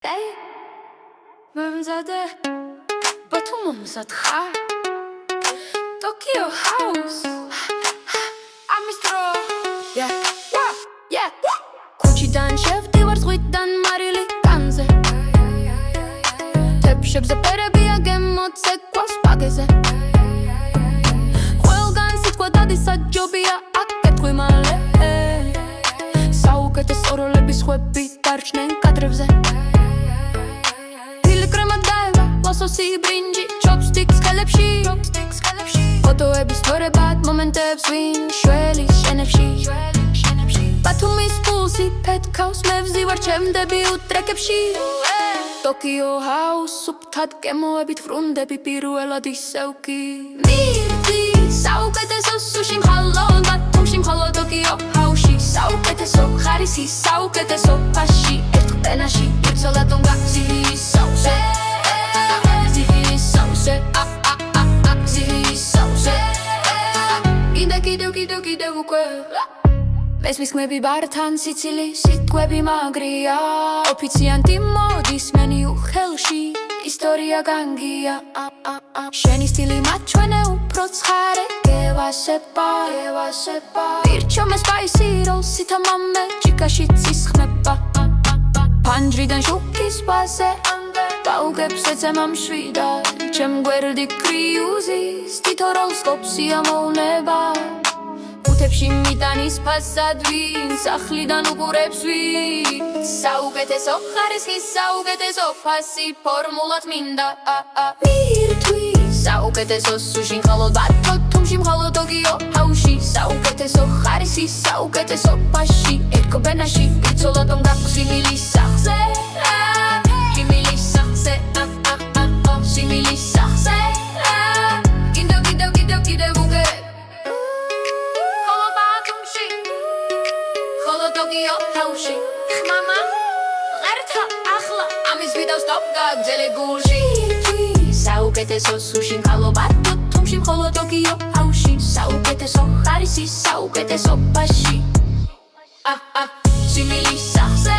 მემზადე ბათუმომსად ხარ Tokyo house ამის დრო ქუჩიდან შევდივარ ზღვიდან მარილი კანზე თეფშებზე ფერებია გემოცე გვას პაგეზე ყველგან სიტყვა დადის საჯობია აქ კეთხვი მალე საუკეთესო როლების ხვები დარჩნენ კადრებზე ლოსოსი ბრინჯი ჩოპსტიქს ხელებში ფოტოების თორებად მომენტებს ვინ შველი შენებში ბათუმის პულსი ფეთქავს მე ვზივარ ჩემდები უტრეკებში Tokyo house სუფთად კემოებით ვრუნდები პირველად ისევ კი მირთვი საუკეთესო სუში მხოლოდ ბათუმში მხოლოდ Tokyo house-ში საუკეთესო ხარისი საუკეთესო ფაში ერთ ყენაში იცოლად უნგაქსი საუზე მესმის ხმები ბართან სიცილი სიტყვები მაგრია ოფიციანტი მოდის მენიუ ხელში ისტორია განგია შენი სტილი მაჩვენე უფრო ცხარე გევასება პირჩომე სპაისი როლსითა მამე ჭიკაში ცისხმება ფანჯრიდან შუქის ბაზე გაუგებს ეცემა მშვიდა ჩემ გვერდი კრიუზის თითო როლსკოპს იამოვნება უთებში მიტანის ფასად ვინ სახლიდან უყურებს ვინ საუკეთესო ხარისხი საუკეთესო ფასი ფორმულად მინდა მირთვი საუკეთესო სუში მხოლოდ ბათუმში მხოლოდ Tokyo house-ში საუკეთესო ხარისხი საუკეთესო ფაში ერთ კობენაში იცოლად უნგაქსი მილის სახზე Tokyo house-ში ხმამა ღერთა ახლა ამის ვიდავს ტოპგაგზელი გულში საუკეთესო სუში მხოლოდ ბათუმში მხოლოდ Tokyo house-ში საუკეთესო ხარისი საუკეთესო ფაში სიმილის სახზე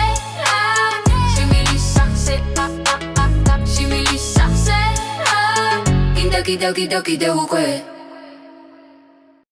კიდევ უკვე